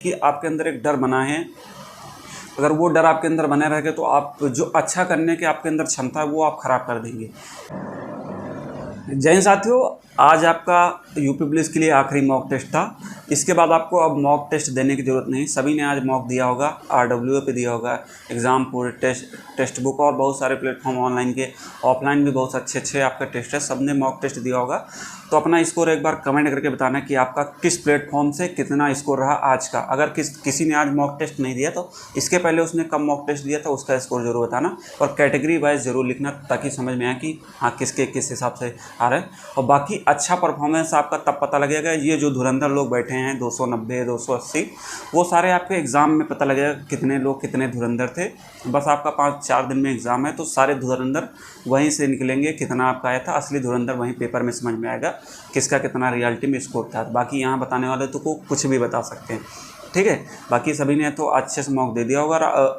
कि आपके अंदर एक डर बना है। अगर वो डर आपके अंदर बने रहेगा तो आप जो अच्छा करने के आपके अंदर क्षमता है वो आप खराब कर देंगे। जय हिंद साथियों, आज आपका यूपी पुलिस के लिए आखिरी मॉक टेस्ट था। इसके बाद आपको अब मॉक टेस्ट देने की ज़रूरत नहीं। सभी ने आज मॉक दिया होगा, RWA पे दिया होगा, एग्ज़ाम पूरे टेस्ट बुक और बहुत सारे प्लेटफॉर्म ऑनलाइन के, ऑफलाइन भी बहुत अच्छे आपका टेस्ट है, सब ने मॉक टेस्ट दिया होगा। तो अपना स्कोर एक बार कमेंट करके बताना कि आपका किस प्लेटफॉर्म से कितना स्कोर रहा आज का। अगर किसी ने आज मॉक टेस्ट नहीं दिया तो इसके पहले उसने कब मॉक टेस्ट दिया था उसका स्कोर जरूर बताना, और कैटेगरी वाइज ज़रूर लिखना ताकि समझ में आए कि हाँ किसके किस हिसाब से आ रहे हैं। और बाकी अच्छा परफॉर्मेंस आपका तब पता लगेगा, ये जो धुरंधर लोग बैठे हैं 290 280, वो सारे आपके एग्ज़ाम में पता लगेगा कितने लोग कितने धुरंधर थे। बस आपका 5-4 दिन में एग्ज़ाम है तो सारे धुरंधर वहीं से निकलेंगे, कितना आपका आया था असली धुरंधर वहीं पेपर में समझ में आएगा किसका कितना रियलिटी में स्कोर था। बाकी यहाँ बताने वाले तो को कुछ भी बता सकते हैं, ठीक है। बाकी सभी ने तो अच्छे से मॉक दे दिया होगा।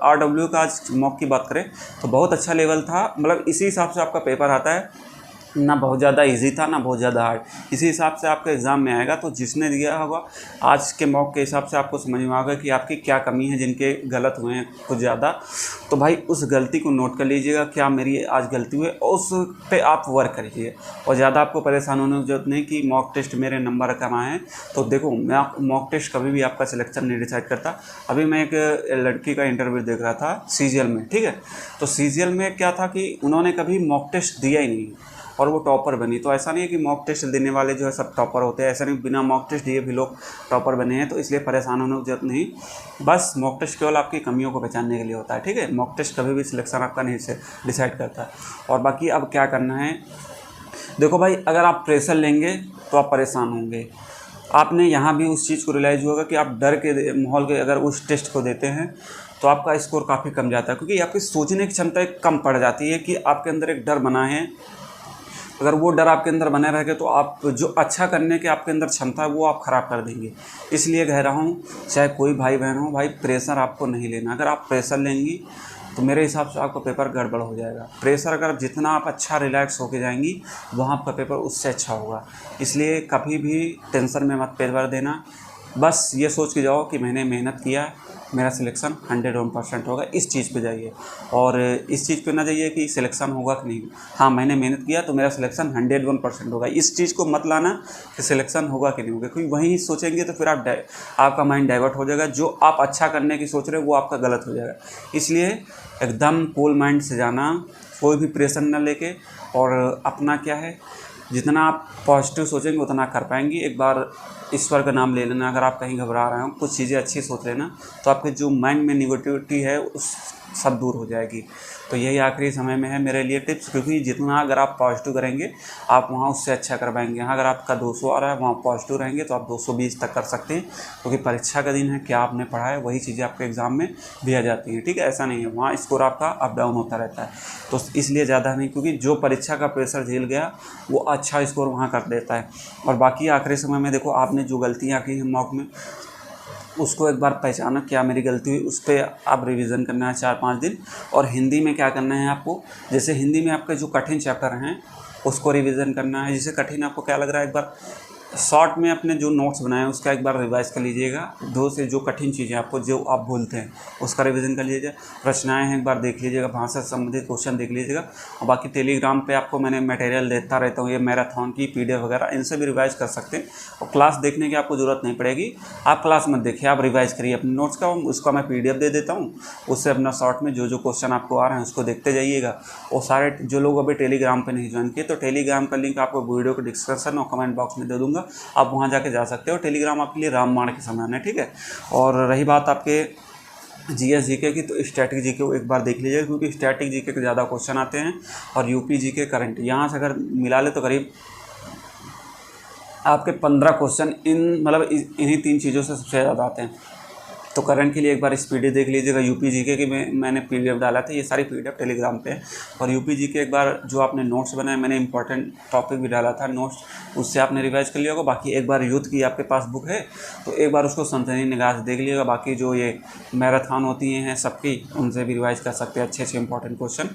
RWA का आज मॉक की बात करें तो बहुत अच्छा लेवल था, मतलब इसी हिसाब से आपका पेपर आता है, ना बहुत ज़्यादा इजी था ना बहुत ज़्यादा हार्ड, इसी हिसाब से आपका एग्ज़ाम में आएगा। तो जिसने दिया होगा आज के मॉक के हिसाब से आपको समझ में आएगा कि आपकी क्या कमी है, जिनके गलत हुए हैं कुछ ज़्यादा, तो भाई उस गलती को नोट कर लीजिएगा क्या मेरी आज गलती हुई, और उस पर आप वर्क करिए। और ज़्यादा आपको परेशान होने की जरूरत नहीं कि मॉक टेस्ट मेरे नंबर कम आए हैं। तो देखो, मैं मॉक टेस्ट कभी भी आपका सिलेक्शन नहीं डिसाइड करता। अभी मैं एक लड़की का इंटरव्यू देख रहा था CGL में, ठीक है। तो CGL में क्या था कि उन्होंने कभी मॉक टेस्ट दिया ही नहीं और वो टॉपर बनी। तो ऐसा नहीं है कि मॉक टेस्ट देने वाले जो है सब टॉपर होते हैं, ऐसा नहीं, बिना मॉक टेस्ट दिए भी लोग टॉपर बने हैं। तो इसलिए परेशान होने की जरूरत नहीं, बस मॉक टेस्ट केवल आपकी कमियों को पहचानने के लिए होता है, ठीक है। मॉक टेस्ट कभी भी सिलेक्शन आपका नहीं डिसाइड करता है। और बाकी अब क्या करना है, देखो भाई, अगर आप प्रेशर लेंगे तो आप परेशान होंगे। आपने यहाँ भी उस चीज़ को रियलाइज़ होगा कि आप डर के माहौल के अगर उस टेस्ट को देते हैं तो आपका स्कोर काफ़ी कम जाता है, क्योंकि आपकी सोचने की क्षमता कम पड़ जाती है कि आपके अंदर एक डर बना है। अगर वो डर आपके अंदर बने रहेगा तो आप जो अच्छा करने के आपके अंदर क्षमता है वो आप ख़राब कर देंगे। इसलिए कह रहा हूँ, चाहे कोई भाई बहन हो, भाई प्रेशर आपको नहीं लेना। अगर आप प्रेशर लेंगी तो मेरे हिसाब से आपका पेपर गड़बड़ हो जाएगा। प्रेशर अगर जितना आप अच्छा रिलैक्स होके जाएंगी वहाँ आपका पेपर उससे अच्छा होगा। इसलिए कभी भी टेंशन में मत पेपर देना, बस ये सोच के जाओ कि मैंने मेहनत किया, मेरा सिलेक्शन 101% होगा। इस चीज़ पे जाइए, और इस चीज़ पे ना जाइए कि सिलेक्शन होगा कि नहीं। हाँ, मैंने मेहनत किया तो मेरा सिलेक्शन 101% होगा, इस चीज़ को मत लाना कि सिलेक्शन होगा कि नहीं होगा, क्योंकि वहीं सोचेंगे तो फिर आपका माइंड डाइवर्ट हो जाएगा। जो आप अच्छा करने की सोच रहे हो वो आपका गलत हो जाएगा। इसलिए एकदम कूल माइंड से जाना, कोई भी प्रेशर न लेके, और अपना क्या है, जितना आप पॉजिटिव सोचेंगे उतना कर पाएंगे। एक बार ईश्वर का नाम ले लेना, अगर आप कहीं घबरा रहे हो, कुछ चीज़ें अच्छी सोच लेना, तो आपके जो माइंड में निगेटिविटी है उस सब दूर हो जाएगी। तो यही आखिरी समय में है मेरे लिए टिप्स, क्योंकि जितना अगर आप पॉजिटिव करेंगे आप वहाँ उससे अच्छा कर पाएंगे। यहाँ अगर आपका 200 आ रहा है, वहाँ पॉजिटिव रहेंगे तो आप 220 तक कर सकते हैं, क्योंकि परीक्षा का दिन है, क्या आपने पढ़ा है वही चीज़ें आपके एग्ज़ाम में भी आ जाती हैं, ठीक है। ऐसा नहीं है, वहाँ स्कोर आपका अप डाउन होता रहता है। तो इसलिए ज़्यादा नहीं, क्योंकि जो परीक्षा का प्रेशर झेल गया वो अच्छा स्कोर वहाँ कर देता है। और बाकी आखिरी समय में देखो, आपने जो गलतियाँ की हैं मॉक में उसको एक बार पहचाना क्या मेरी गलती हुई, उस पर आप रिवीजन करना है 4-5 दिन। और हिंदी में क्या करना है आपको, जैसे हिंदी में आपके जो कठिन चैप्टर हैं उसको रिवीजन करना है। जैसे कठिन आपको क्या लग रहा है, एक बार शॉर्ट में अपने जो नोट्स बनाए उसका एक बार रिवाइज कर लीजिएगा। दो से जो कठिन चीज़ें आपको जो आप भूलते हैं उसका रिवीजन कर लीजिएगा। रचनाएं हैं एक बार देख लीजिएगा, भाषा से संबंधित क्वेश्चन देख लीजिएगा। और बाकी टेलीग्राम पे आपको मैंने मटेरियल देता रहता हूँ, ये मैराथन की PDF वगैरह, इनसे भी रिवाइज कर सकते हैं। और क्लास देखने की आपको ज़रूरत नहीं पड़ेगी, आप क्लास मत देखिए, आप रिवाइज करिए अपने नोट्स का। उसका मैं PDF दे देता हूँ, उससे अपना शॉर्ट में जो जो क्वेश्चन आपको आ रहे हैं उसको देखते जाइएगा। और सारे जो लोग अभी टेलीग्राम पर नहीं ज्वाइन किए तो टेलीग्राम का लिंक आपको वीडियो के डिस्क्रिप्शन और कमेंट बॉक्स में दे दूँगा, आप वहाँ जाके जा सकते हो। टेलीग्राम आपके लिए रामबाण के समान है, ठीक है। और रही बात आपके GS GK की, तो स्टैटिक GK को एक बार देख लीजिए, क्योंकि स्टैटिक GK के ज़्यादा क्वेश्चन आते हैं। और UP GK करंट यहाँ से अगर मिला ले तो करीब आपके 15 क्वेश्चन मतलब इन्हीं 3 चीज़ों से सबसे ज़्यादा आते हैं। तो करंट के लिए एक बार इस PDF देख लीजिएगा। UP GK की मैंने PDF डाला था, ये सारी PDF टेलीग्राम पे है। और UP GK एक बार जो आपने नोट्स बनाए, मैंने इंपॉर्टेंट टॉपिक भी डाला था नोट्स, उससे आपने रिवाइज कर लिया होगा। बाकी एक बार यूथ की आपके पास बुक है तो एक बार उसको सनसनी निगाह से देख लीजिएगा। बाकी जो ये मैराथन होती हैं सबकी, उनसे भी रिवाइज कर सकते हैं, अच्छे इंपॉर्टेंट क्वेश्चन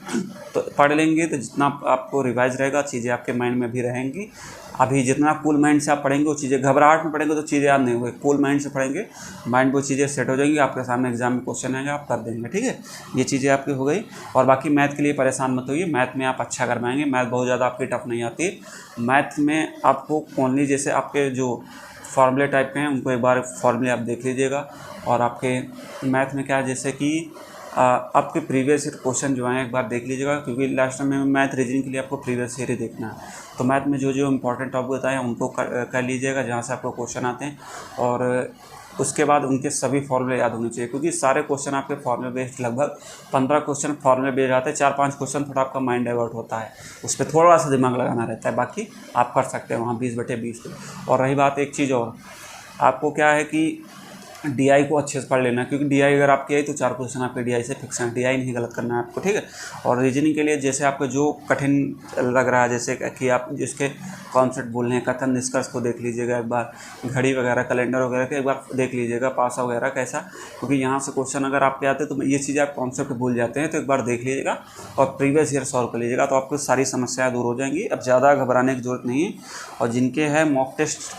तो पढ़ लेंगे। तो जितना आपको रिवाइज रहेगा चीज़ें आपके माइंड में भी रहेंगी, अभी जितना कूल माइंड से आप पढ़ेंगे वो चीज़ें, घबराहट में पढ़ेंगे तो चीज़ें याद नहीं होंगी, कूल माइंड से पढ़ेंगे माइंड वो चीज़ें सेट हो जाएंगी, आपके सामने एग्जाम में क्वेश्चन आएंगे आप कर देंगे। ठीक है, ये चीज़ें आपकी हो गई। और बाकी मैथ के लिए परेशान मत होइए, मैथ में आप अच्छा कर पाएंगे, मैथ बहुत ज़्यादा आपकी टफ नहीं आती। मैथ में आपको ओनली जैसे आपके जो फार्मूले टाइप के हैं उनको एक बार फार्मूले आप देख लीजिएगा। और आपके मैथ में क्या है, जैसे कि आपके प्रीवियस ईयर क्वेश्चन जो हैं एक बार देख लीजिएगा, क्योंकि लास्ट टाइम में मैथ रीजनिंग के लिए आपको प्रीवियस ईयर ही देखना है। तो मैथ में जो जो इंपॉर्टेंट टॉपिक बताए हैं उनको कर लीजिएगा जहाँ से आपको क्वेश्चन आते हैं, और उसके बाद उनके सभी फॉर्मूले याद होने चाहिए, क्योंकि सारे क्वेश्चन आपके फॉर्मूले बेस्ड, लगभग 15 क्वेश्चन फॉर्मूले बेस्ड आते हैं। 4-5 क्वेश्चन थोड़ा आपका माइंड डाइवर्ट होता है, उस पर थोड़ा सा दिमाग लगाना रहता है, बाकी आप कर सकते हैं वहाँ 20/20। और रही बात एक चीज़ और, आपको क्या है कि DI को अच्छे से पढ़ लेना, क्योंकि DI अगर आपकी आई तो 4 क्वेश्चन आपके DI से फिक्स हैं, DI नहीं गलत करना है आपको। ठीक है, और रीजनिंग के लिए जैसे आपको जो कठिन लग रहा है, जैसे कि आप जिसके कॉन्सेप्ट बोलने हैं, कथन निष्कर्ष को देख लीजिएगा एक बार, घड़ी वगैरह कैलेंडर वगैरह के एक बार देख लीजिएगा, पासा वगैरह कैसा, क्योंकि यहाँ से क्वेश्चन अगर आपके आते हैं तो ये चीज़ें आप कॉन्सेप्ट भूल जाते हैं, तो एक बार देख लीजिएगा और प्रीवियस ईयर सॉल्व कर लीजिएगा, तो आपको सारी समस्याएँ दूर हो जाएंगी। अब ज़्यादा घबराने की जरूरत नहीं है, और जिनके है मॉक टेस्ट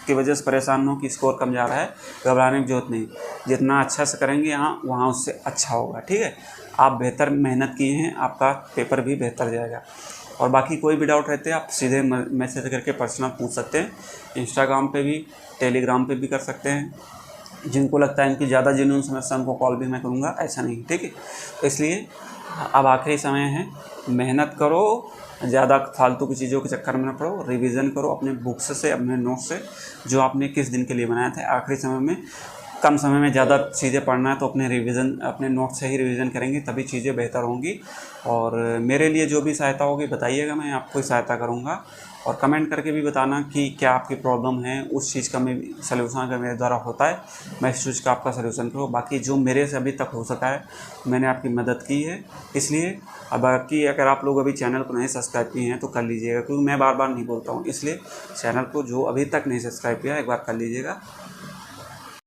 की वजह से परेशान हो कि स्कोर कम जा रहा है, घबराने की जरूरत नहीं, जितना अच्छा से करेंगे यहाँ वहाँ उससे अच्छा होगा। ठीक है, आप बेहतर मेहनत किए हैं, आपका पेपर भी बेहतर जाएगा। और बाकी कोई भी डाउट रहते हैं आप सीधे मैसेज करके पर्सनल पूछ सकते हैं, इंस्टाग्राम पे भी, टेलीग्राम पे भी कर सकते हैं। जिनको लगता है इनकी ज़्यादा जेन्युइन समस्या उनको कॉल भी मैं करूँगा, ऐसा नहीं। ठीक है, तो इसलिए अब आखिरी समय है, मेहनत करो, ज़्यादा फालतू की चीज़ों के चक्कर में न पड़ो, रिवीजन करो अपने बुक्स से, अपने नोट्स से, जो आपने किस दिन के लिए बनाया था। आखिरी समय में, कम समय में ज़्यादा चीज़ें पढ़ना है तो अपने रिवीजन, अपने नोट्स से ही रिवीजन करेंगे, तभी चीज़ें बेहतर होंगी। और मेरे लिए जो भी सहायता होगी बताइएगा, मैं आपको ही सहायता करूँगा। और कमेंट करके भी बताना कि क्या आपकी प्रॉब्लम है, उस चीज़ का मैं सलूशन अगर मेरे द्वारा होता है मैं इस चीज़ का आपका सलूशन करूँ। बाकी जो मेरे से अभी तक हो सका है मैंने आपकी मदद की है, इसलिए अब बाकी अगर आप लोग अभी चैनल को नहीं सब्सक्राइब किए हैं तो कर लीजिएगा, क्योंकि मैं बार बार नहीं बोलता हूँ, इसलिए चैनल को जो अभी तक नहीं सब्सक्राइब किया एक बार कर लीजिएगा।